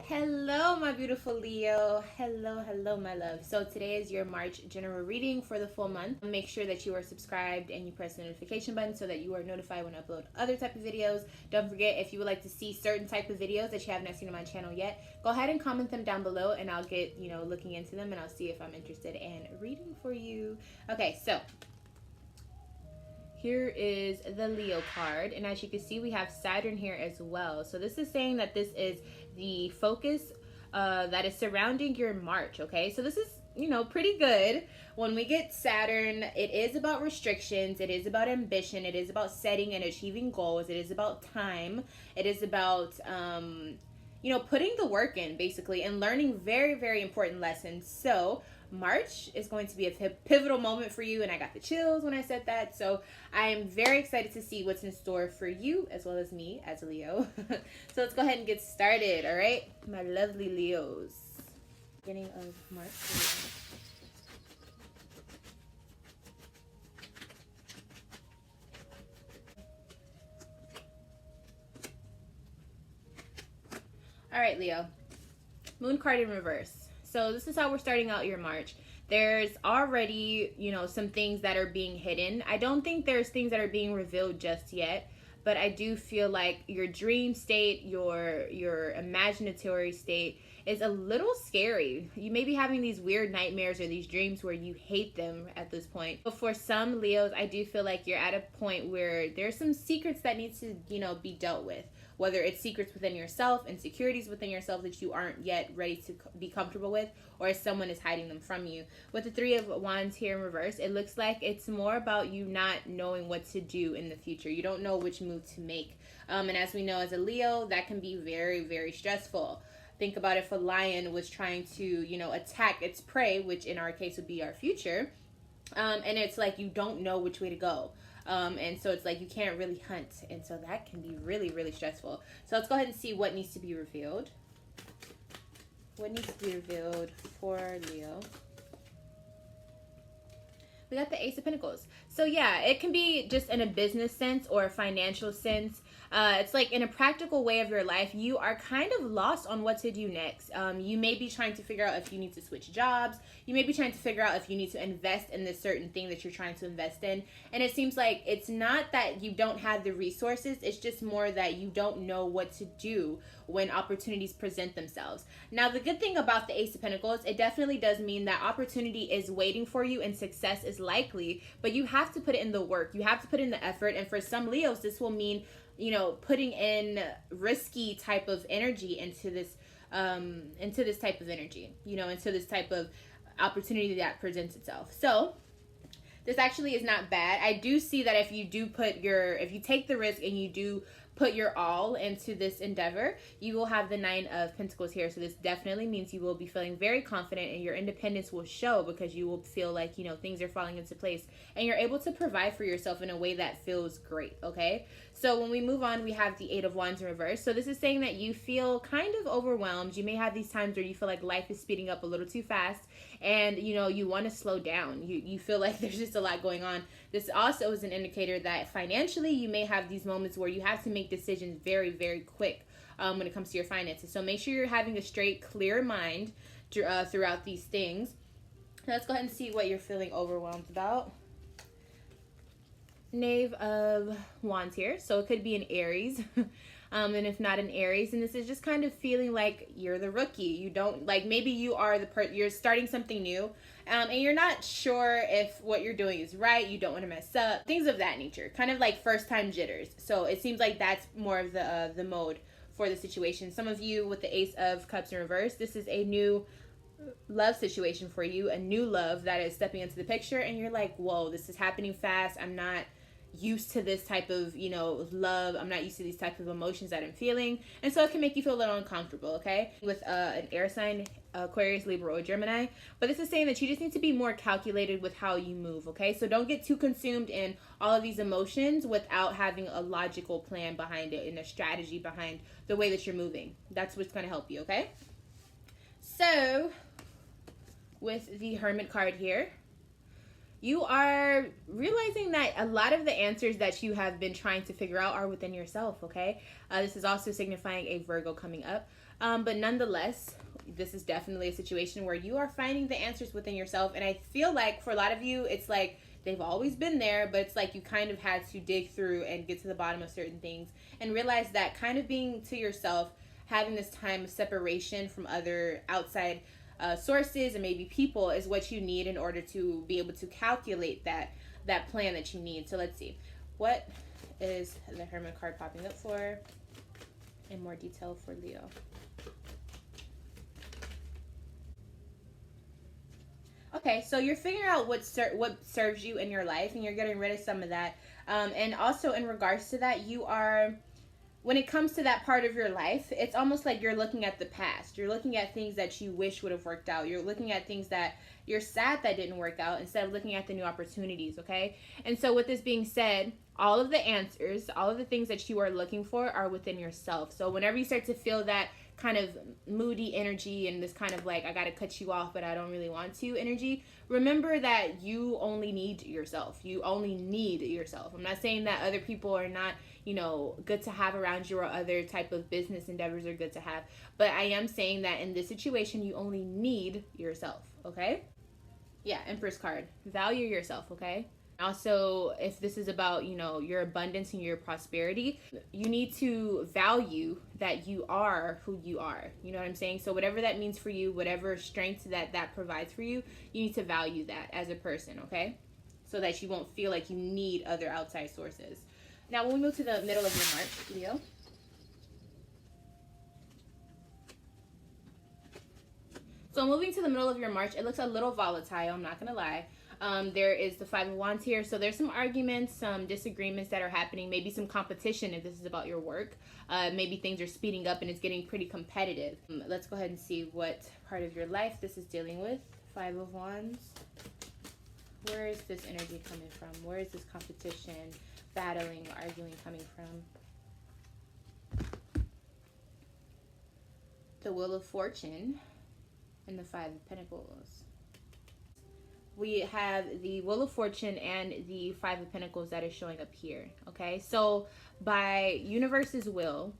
Hello, my beautiful Leo. Hello, my love. So today is your March general reading for the full month. Make sure that you are subscribed and you press the notification button so that you are notified when I upload other type of videos. Don't forget, if you would like to see certain type of videos that you haven't seen on my channel yet, go ahead and comment them down below and I'll get, looking into them and I'll see if I'm interested in reading for you. Okay, so here is the Leo card, and as you can see, we have Saturn here as well. So this is saying that this is the focus that is surrounding your March, okay? So this is, pretty good. When we get Saturn, it is about restrictions, it is about ambition, it is about setting and achieving goals, it is about time, it is about, putting the work in, basically, and learning very, very important lessons. So March is going to be a pivotal moment for you, and I got the chills when I said that. So I am very excited to see what's in store for you as well as me as a Leo. So let's go ahead and get started, all right? My lovely Leos. Beginning of March. All right, Leo. Moon card in reverse. So this is how we're starting out your March. There's already, some things that are being hidden. I don't think there's things that are being revealed just yet, but I do feel like your dream state, your imaginatory state is a little scary. You may be having these weird nightmares or these dreams where you hate them at this point. But for some Leos, I do feel like you're at a point where there's some secrets that need to, be dealt with. Whether it's secrets within yourself, insecurities within yourself that you aren't yet ready to be comfortable with, or someone is hiding them from you. With the Three of Wands here in reverse, it looks like it's more about you not knowing what to do in the future. You don't know which move to make. And as we know, as a Leo, that can be very, very stressful. Think about if a lion was trying to, attack its prey, which in our case would be our future. And it's like you don't know which way to go. And so it's like you can't really hunt. And so that can be really, really stressful. So let's go ahead and see what needs to be revealed. What needs to be revealed for Leo? We got the Ace of Pentacles. So yeah, it can be just in a business sense or a financial sense. It's like in a practical way of your life, you are kind of lost on what to do next. You may be trying to figure out if you need to switch jobs. You may be trying to figure out if you need to invest in this certain thing that you're trying to invest in. And it seems like it's not that you don't have the resources. It's just more that you don't know what to do when opportunities present themselves. Now, the good thing about the Ace of Pentacles, it definitely does mean that opportunity is waiting for you and success is likely, but you have to put it in the work. You have to put in the effort. And for some Leos, this will mean putting in risky type of energy into this type of energy, into this type of opportunity that presents itself. So this actually is not bad. I do see that if you take the risk and you do put your all into this endeavor, you will have the Nine of Pentacles here. So this definitely means you will be feeling very confident and your independence will show because you will feel like, things are falling into place and you're able to provide for yourself in a way that feels great, okay? So when we move on, we have the Eight of Wands in reverse. So this is saying that you feel kind of overwhelmed. You may have these times where you feel like life is speeding up a little too fast and, you want to slow down. You feel like there's just a lot going on. This also is an indicator that financially you may have these moments where you have to make decisions very, very quick when it comes to your finances. So make sure you're having a straight, clear mind throughout these things. Now let's go ahead and see what you're feeling overwhelmed about. Knave of Wands here. So it could be an Aries. And if not an Aries, and this is just kind of feeling like you're the rookie. You don't, like, maybe you are you're starting something new, and you're not sure if what you're doing is right. You don't want to mess up. Things of that nature. Kind of like first time jitters. So it seems like that's more of the mode for the situation. Some of you with the Ace of Cups in reverse, this is a new love situation for you, a new love that is stepping into the picture, and you're like, whoa, this is happening fast. I'm not used to this type of love. I'm not used to these type of emotions that I'm feeling, and so it can make you feel a little uncomfortable, okay, with an air sign, Aquarius, Libra, or Gemini. But this is saying that you just need to be more calculated with how you move, okay? So don't get too consumed in all of these emotions without having a logical plan behind it and a strategy behind the way that you're moving. That's what's going to help you, okay? So with the Hermit card here, you are realizing that a lot of the answers that you have been trying to figure out are within yourself, okay? This is also signifying a Virgo coming up. But nonetheless, this is definitely a situation where you are finding the answers within yourself. And I feel like for a lot of you, it's like they've always been there, but it's like you kind of had to dig through and get to the bottom of certain things and realize that kind of being to yourself, having this time of separation from other outside sources and maybe people is what you need in order to be able to calculate that plan that you need. So let's see. What is the Hermit card popping up for in more detail for Leo? Okay, so you're figuring out what serves you in your life, and you're getting rid of some of that. And also, in regards to that, you are, when it comes to that part of your life, it's almost like you're looking at the past. You're looking at things that you wish would have worked out. You're looking at things that you're sad that didn't work out instead of looking at the new opportunities, okay? And so with this being said, all of the answers, all of the things that you are looking for are within yourself. So whenever you start to feel that kind of moody energy and this kind of like, I gotta cut you off, but I don't really want to energy, remember that you only need yourself. You only need yourself. I'm not saying that other people are not, you know, good to have around you or other type of business endeavors are good to have. But I am saying that in this situation, you only need yourself, okay? Yeah, Empress card. Value yourself, okay? Also, if this is about, you know, your abundance and your prosperity, you need to value that you are who you are. You know what I'm saying? So whatever that means for you, whatever strength that provides for you, you need to value that as a person, okay? So that you won't feel like you need other outside sources. Now, when we move to the middle of your March, Leo. So moving to the middle of your March, it looks a little volatile, I'm not going to lie. There is the Five of Wands here. So there's some arguments, some disagreements that are happening, maybe some competition if this is about your work. Maybe things are speeding up and it's getting pretty competitive. Let's go ahead and see what part of your life this is dealing with. Five of Wands. Where is this energy coming from? Where is this competition, battling, arguing coming from? The Wheel of Fortune and the Five of Pentacles. We have the Wheel of Fortune and the Five of Pentacles that is showing up here, okay? So by universe's will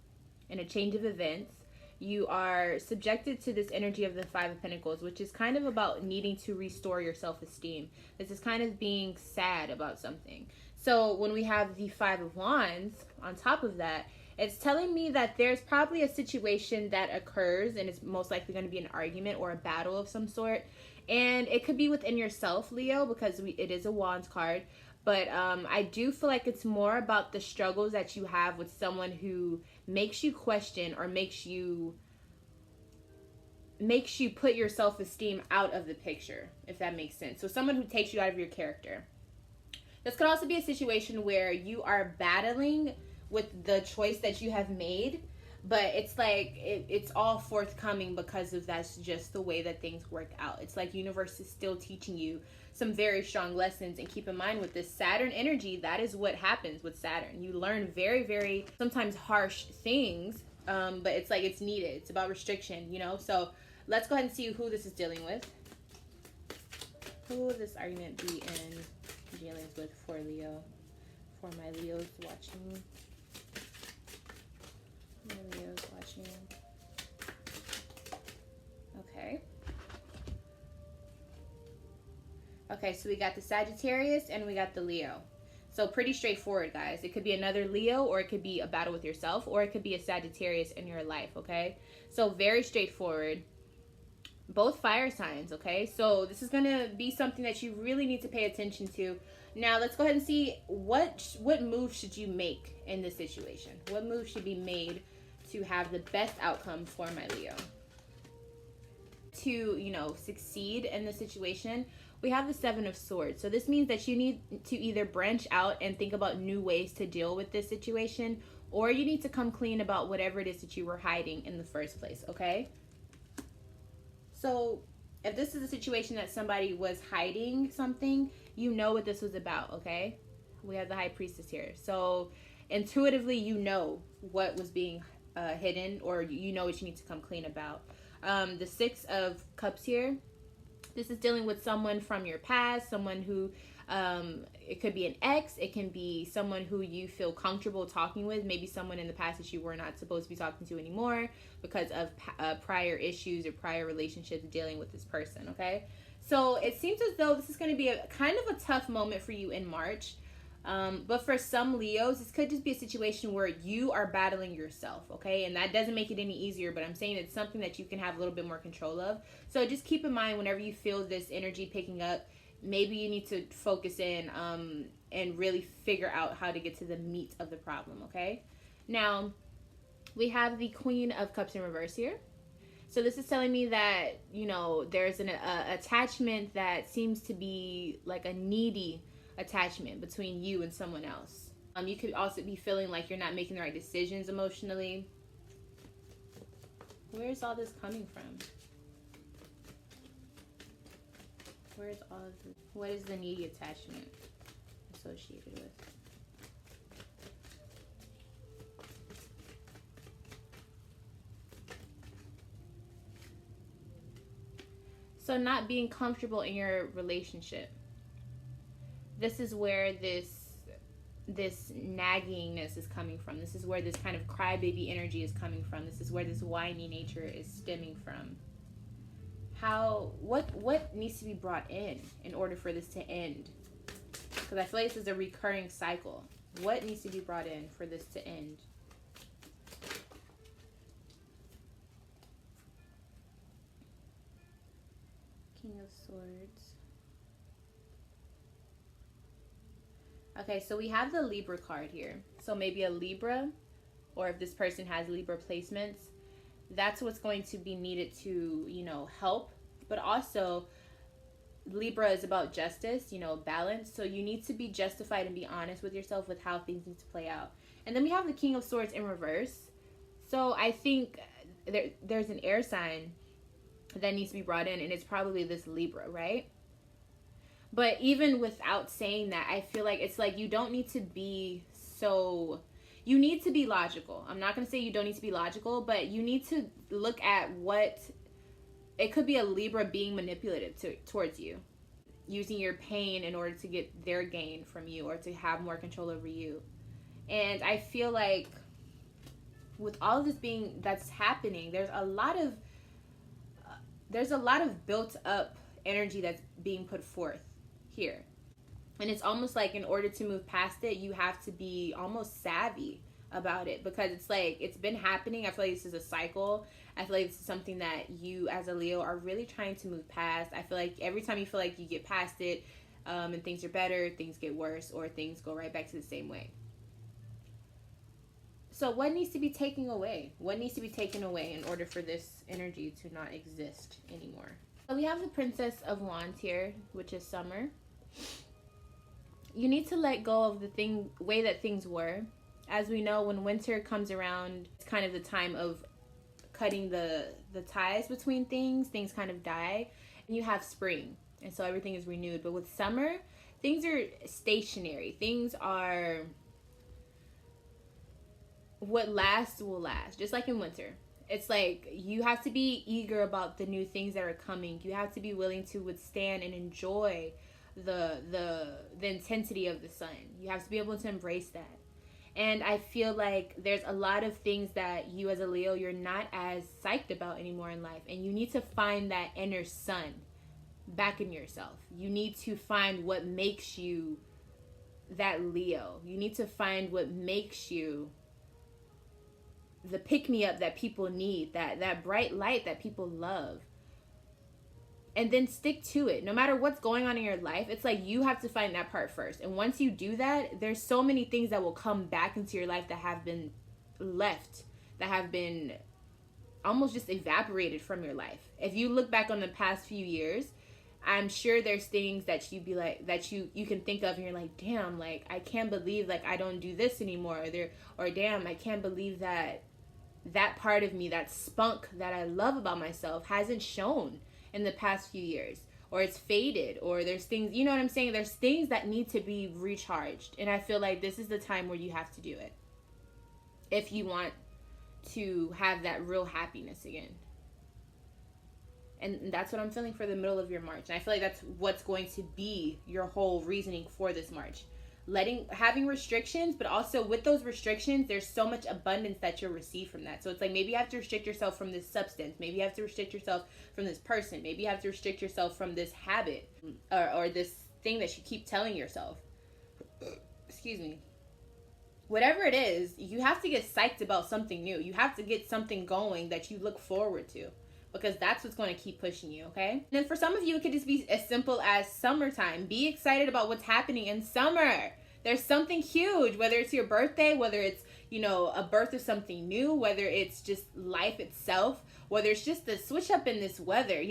and a change of events, you are subjected to this energy of the Five of Pentacles, which is kind of about needing to restore your self-esteem. This is kind of being sad about something. So when we have the Five of Wands on top of that, it's telling me that there's probably a situation that occurs and it's most likely going to be an argument or a battle of some sort. And it could be within yourself, Leo, because it is a Wands card. But I do feel like it's more about the struggles that you have with someone who makes you question or makes you put your self-esteem out of the picture, if that makes sense. So someone who takes you out of your character. This could also be a situation where you are battling with the choice that you have made, but it's like it's all forthcoming because of that's just the way that things work out. It's like universe is still teaching you some very strong lessons. And keep in mind with this Saturn energy, that is what happens with Saturn. You learn very, very sometimes harsh things, but it's like it's needed. It's about restriction, you know? So let's go ahead and see who this is dealing with. Who will this argument be in dealings with for Leo? For my Leos watching. My Leos watching. Okay. Okay, so we got the Sagittarius and we got the Leo. So pretty straightforward, guys. It could be another Leo, or it could be a battle with yourself, or it could be a Sagittarius in your life, okay? So very straightforward. Both fire signs, okay? So this is going to be something that you really need to pay attention to. Now, let's go ahead and see what move should you make in this situation? What move should be made to have the best outcome for my Leo? To, you know, succeed in the situation, we have the Seven of Swords. So this means that you need to either branch out and think about new ways to deal with this situation, or you need to come clean about whatever it is that you were hiding in the first place, okay? So if this is a situation that somebody was hiding something, you know what this was about, okay? We have the High Priestess here. So intuitively, you know what was being hidden, or you know what you need to come clean about. The Six of Cups here. This is dealing with someone from your past, someone who It could be an ex. It can be someone who you feel comfortable talking with. Maybe someone in the past that you were not supposed to be talking to anymore because of prior issues or prior relationships dealing with this person, okay? So it seems as though this is going to be a kind of a tough moment for you in March. But for some Leos, this could just be a situation where you are battling yourself, okay? And that doesn't make it any easier, but I'm saying it's something that you can have a little bit more control of. So just keep in mind whenever you feel this energy picking up, maybe you need to focus in and really figure out how to get to the meat of the problem, okay? Now, we have the Queen of Cups in reverse here. So this is telling me that, you know, there's an attachment that seems to be like a needy attachment between you and someone else. You could also be feeling like you're not making the right decisions emotionally. Where's all this coming from? Where's all of this? What is the needy attachment associated with? So not being comfortable in your relationship. This is where this naggingness is coming from. This is where this kind of crybaby energy is coming from. This is where this whiny nature is stemming from. What needs to be brought in order for this to end? Because I feel like this is a recurring cycle. What needs to be brought in for this to end? King of Swords. Okay, so we have the Libra card here. So maybe a Libra, or if this person has Libra placements, that's what's going to be needed to, you know, help. But also, Libra is about justice, you know, balance. So you need to be justified and be honest with yourself with how things need to play out. And then we have the King of Swords in reverse. So I think there's an air sign that needs to be brought in, and it's probably this Libra, right? But even without saying that, I feel like it's like you don't need to be so... You need to be logical. I'm not going to say you don't need to be logical, but you need to look at what... It could be a Libra being manipulative towards you, using your pain in order to get their gain from you or to have more control over you. And I feel like with all of this that's happening, there's a lot of built up energy that's being put forth here. And it's almost like in order to move past it, you have to be almost savvy about it, because it's like it's been happening. I feel like this is a cycle. I feel like this is something that you as a Leo are really trying to move past. I feel like every time you feel like you get past it and things are better, things get worse, or things go right back to the same way. So what needs to be taken away? What needs to be taken away in order for this energy to not exist anymore? So we have the Princess of Wands here, which is Summer. You need to let go of the way that things were. As we know, when winter comes around, it's kind of the time of cutting the ties between things. Things kind of die. And you have spring, and so everything is renewed. But with summer, things are stationary. Things are... What lasts will last, just like in winter. It's like you have to be eager about the new things that are coming. You have to be willing to withstand and enjoy the intensity of the sun. You have to be able to embrace that. And I feel like there's a lot of things that you as a Leo, you're not as psyched about anymore in life. And you need to find that inner sun back in yourself. You need to find what makes you that Leo. You need to find what makes you the pick-me-up that people need, that bright light that people love. And then stick to it. No matter what's going on in your life, it's like you have to find that part first. And once you do that, there's so many things that will come back into your life that have been left, that have been almost just evaporated from your life. If you look back on the past few years, I'm sure there's things that you'd be like, that you can think of and you're like, damn, like I can't believe like I don't do this anymore, or damn, I can't believe that part of me, that spunk that I love about myself hasn't shown in the past few years, or it's faded, or there's things, you know what I'm saying? There's things that need to be recharged. And I feel like this is the time where you have to do it if you want to have that real happiness again. And that's what I'm feeling for the middle of your March. And I feel like that's what's going to be your whole reasoning for this March. Having restrictions, but also with those restrictions, there's so much abundance that you'll receive from that. So it's like, maybe you have to restrict yourself from this substance. Maybe you have to restrict yourself from this person. Maybe you have to restrict yourself from this habit, or this thing that you keep telling yourself. Excuse me. Whatever it is, you have to get psyched about something new. You have to get something going that you look forward to, because that's what's going to keep pushing you, okay? And then for some of you, it could just be as simple as summertime. Be excited about what's happening in summer. There's something huge, whether it's your birthday, whether it's, a birth of something new, whether it's just life itself, whether it's just the switch up in this weather,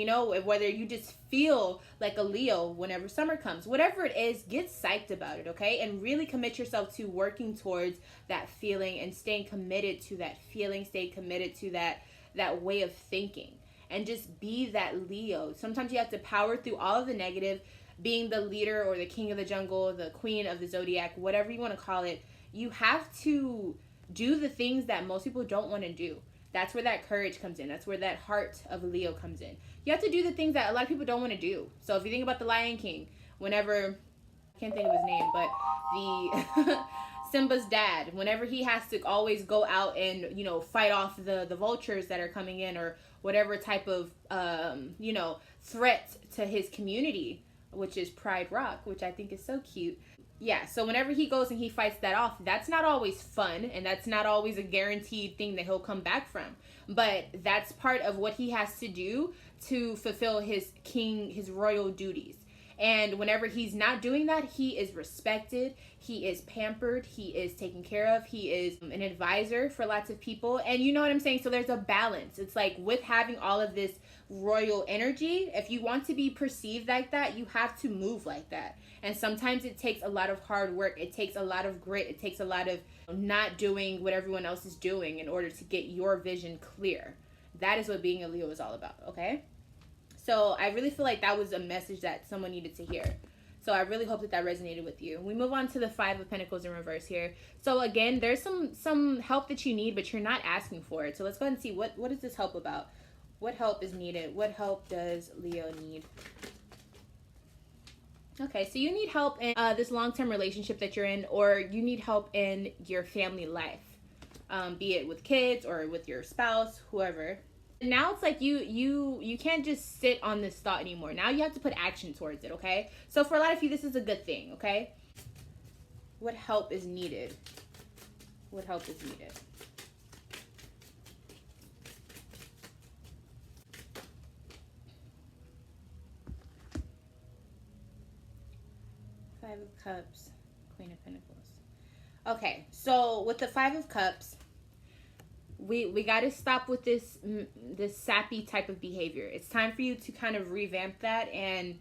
whether you just feel like a Leo whenever summer comes. Whatever it is, get psyched about it, okay? And really commit yourself to working towards that feeling and staying committed to that feeling, stay committed to that way of thinking. And just be that Leo. Sometimes you have to power through all of the negative, being the leader or the king of the jungle, the queen of the zodiac, whatever you want to call it. You have to do the things that most people don't want to do. That's where that courage comes in. That's where that heart of Leo comes in. You have to do the things that a lot of people don't want to do. So if you think about the Lion King, whenever, I can't think of his name, but the Simba's dad, whenever he has to always go out and, fight off the vultures that are coming in, or whatever type of, threat to his community, which is Pride Rock, which I think is so cute. Yeah, so whenever he goes and he fights that off, that's not always fun, and that's not always a guaranteed thing that he'll come back from. But that's part of what he has to do to fulfill his royal duties. And whenever he's not doing that, he is respected, he is pampered, he is taken care of, he is an advisor for lots of people. And you know what I'm saying? So there's a balance. It's like, with having all of this royal energy, if you want to be perceived like that, you have to move like that. And sometimes it takes a lot of hard work. It takes a lot of grit. It takes a lot of not doing what everyone else is doing in order to get your vision clear. That is what being a Leo is all about, okay? So I really feel like that was a message that someone needed to hear. So I really hope that resonated with you. We move on to the 5 of Pentacles in reverse here. So again, there's some help that you need, but you're not asking for it. So let's go ahead and see what is this help about? What help is needed? What help does Leo need? Okay, so you need help in this long-term relationship that you're in, or you need help in your family life, be it with kids or with your spouse, whoever. Now it's like you can't just sit on this thought anymore. Now you have to put action towards it, okay? So for a lot of you, this is a good thing, okay? What help is needed? What help is needed? Five of Cups, Queen of Pentacles. Okay, so with the 5 of Cups, we got to stop with this sappy type of behavior. It's time for you to kind of revamp that and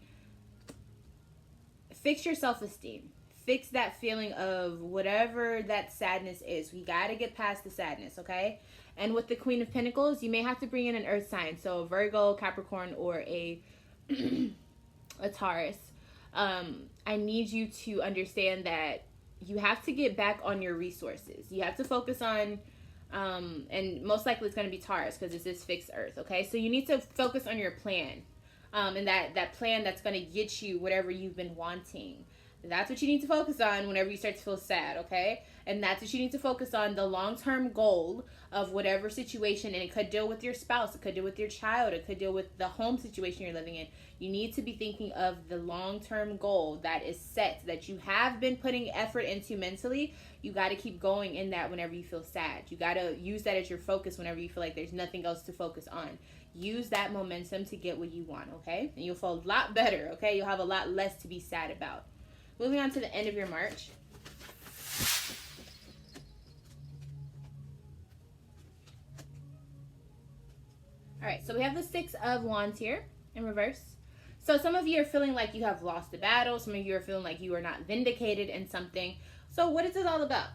fix your self-esteem. Fix that feeling of whatever that sadness is. We got to get past the sadness, okay? And with the Queen of Pentacles, you may have to bring in an earth sign. So Virgo, Capricorn, or a Taurus. I need you to understand that you have to get back on your resources. You have to focus on, and most likely it's going to be Taurus because this is fixed earth, okay? So you need to focus on your plan, and that plan that's going to get you whatever you've been wanting. That's what you need to focus on whenever you start to feel sad, okay? And that's what you need to focus on, the long-term goal of whatever situation. And it could deal with your spouse. It could deal with your child. It could deal with the home situation you're living in. You need to be thinking of the long-term goal that is set, that you have been putting effort into mentally. You got to keep going in that whenever you feel sad. You got to use that as your focus whenever you feel like there's nothing else to focus on. Use that momentum to get what you want, okay? And you'll feel a lot better, okay? You'll have a lot less to be sad about. Moving on to the end of your March. All right, so we have the 6 of Wands here in reverse. So some of you are feeling like you have lost the battle. Some of you are feeling like you are not vindicated in something. So what is this all about?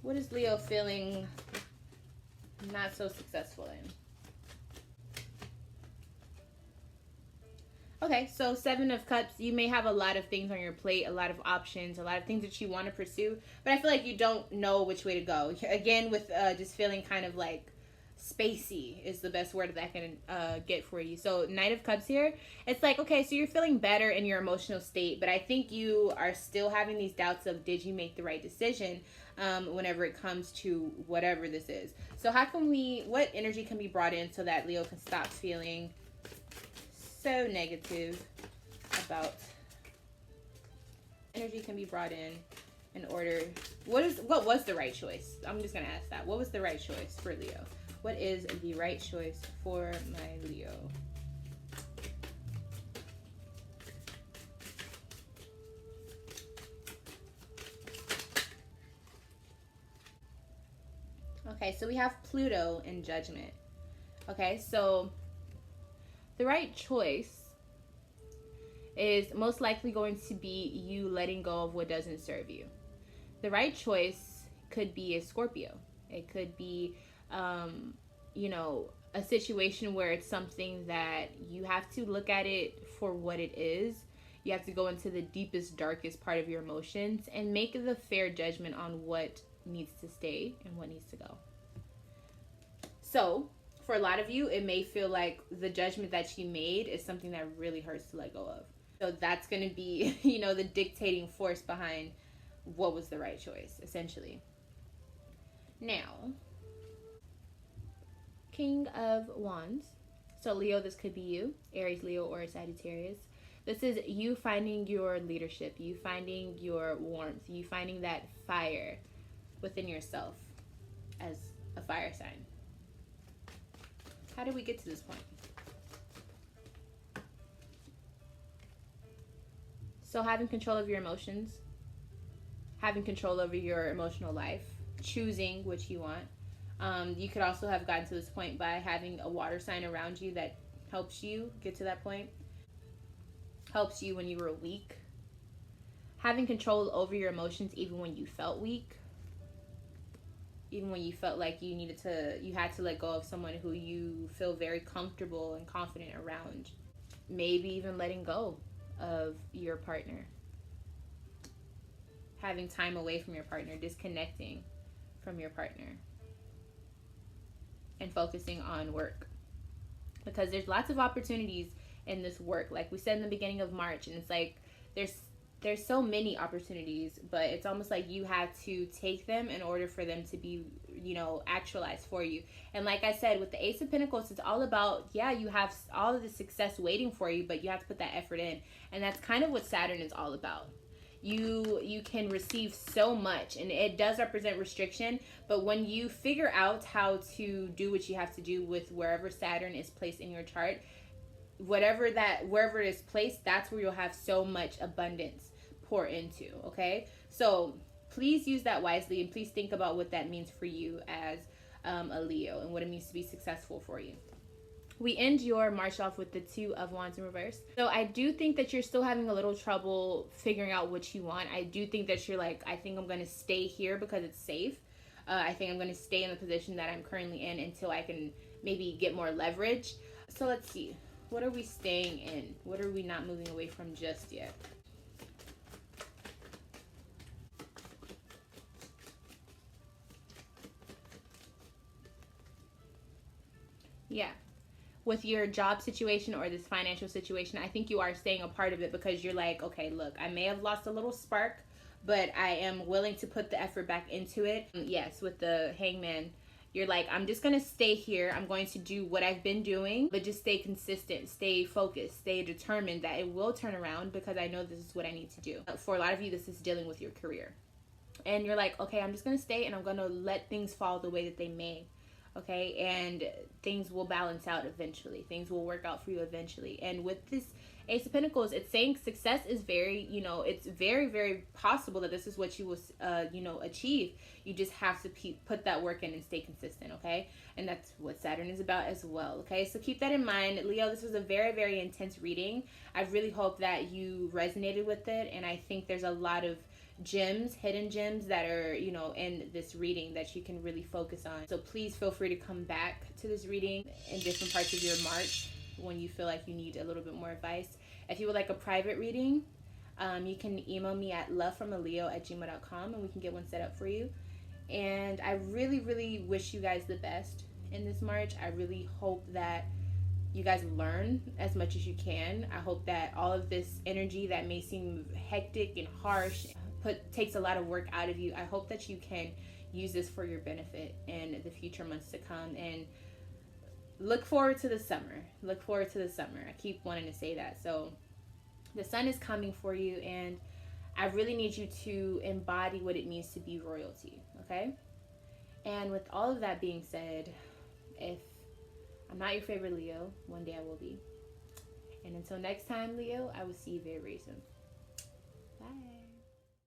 What is Leo feeling not so successful in? Okay, so 7 of Cups, you may have a lot of things on your plate, a lot of options, a lot of things that you want to pursue, but I feel like you don't know which way to go. Again, with just feeling kind of like spacey is the best word that I can get for you. So Knight of Cups here, it's like, okay, so you're feeling better in your emotional state, but I think you are still having these doubts of, did you make the right decision whenever it comes to whatever this is. So what energy can be brought in so that Leo can stop feeling so negative about, energy can be brought in order, what was the right choice? I'm just gonna ask that. What was the right choice for Leo? What is the right choice for my Leo? Okay, so we have Pluto in Judgment. Okay, so the right choice is most likely going to be you letting go of what doesn't serve you. The right choice could be a Scorpio. It could be, a situation where it's something that you have to look at it for what it is. You have to go into the deepest, darkest part of your emotions and make the fair judgment on what needs to stay and what needs to go. So, for a lot of you, it may feel like the judgment that you made is something that really hurts to let go of. So that's going to be, the dictating force behind what was the right choice, essentially. Now, King of Wands. So Leo, this could be you, Aries, Leo, or Sagittarius. This is you finding your leadership, you finding your warmth, you finding that fire within yourself as a fire sign. How did we get to this point? So having control of your emotions, having control over your emotional life, choosing what you want. You could also have gotten to this point by having a water sign around you that helps you get to that point. Helps you when you were weak. Having control over your emotions even when you felt weak. Even when you felt like you had to let go of someone who you feel very comfortable and confident around. Maybe even letting go of your partner. Having time away from your partner, disconnecting from your partner. And focusing on work, because there's lots of opportunities in this work, like we said in the beginning of March, and it's like there's so many opportunities, but it's almost like you have to take them in order for them to be actualized for you. And like I said, with the Ace of Pentacles, it's all about, you have all of the success waiting for you, but you have to put that effort in, and that's kind of what Saturn is all about. You can receive so much, and it does represent restriction, but when you figure out how to do what you have to do with wherever Saturn is placed in your chart, wherever it is placed, that's where you'll have so much abundance pour into. Okay, so please use that wisely, and please think about what that means for you as a Leo, and what it means to be successful for you. We end your March off with the Two of Wands in reverse. So I do think that you're still having a little trouble figuring out what you want. I do think that you're like, I think I'm going to stay here because it's safe. I think I'm going to stay in the position that I'm currently in until I can maybe get more leverage. So let's see. What are we staying in? What are we not moving away from just yet? Yeah. With your job situation or this financial situation, I think you are staying a part of it because you're like, okay, look, I may have lost a little spark, but I am willing to put the effort back into it. Yes, with the Hangman, you're like, I'm just going to stay here. I'm going to do what I've been doing, but just stay consistent, stay focused, stay determined that it will turn around because I know this is what I need to do. For a lot of you, this is dealing with your career. And you're like, okay, I'm just going to stay and I'm going to let things fall the way that they may. Okay, and things will balance out eventually. Things will work out for you eventually. And with this Ace of Pentacles, it's saying success is very, it's very, very possible that this is what you will, achieve. You just have to put that work in and stay consistent, okay? And that's what Saturn is about as well, okay? So keep that in mind. Leo, this was a very, very intense reading. I really hope that you resonated with it, and I think there's a lot of hidden gems that are in this reading that you can really focus on. So please feel free to come back to this reading in different parts of your March when you feel like you need a little bit more advice. If you would like a private reading, you can email me at lovefromaleo@gmail.com and we can get one set up for you. And I really, really wish you guys the best in this March. I really hope that you guys learn as much as you can. I hope that all of this energy that may seem hectic and harsh takes a lot of work out of you. I hope that you can use this for your benefit in the future months to come, and look forward to the summer. Look forward to the summer. I keep wanting to say that. So the sun is coming for you, and I really need you to embody what it means to be royalty, okay? And with all of that being said, if I'm not your favorite Leo, one day I will be. And until next time, Leo, I will see you very, very soon. Bye.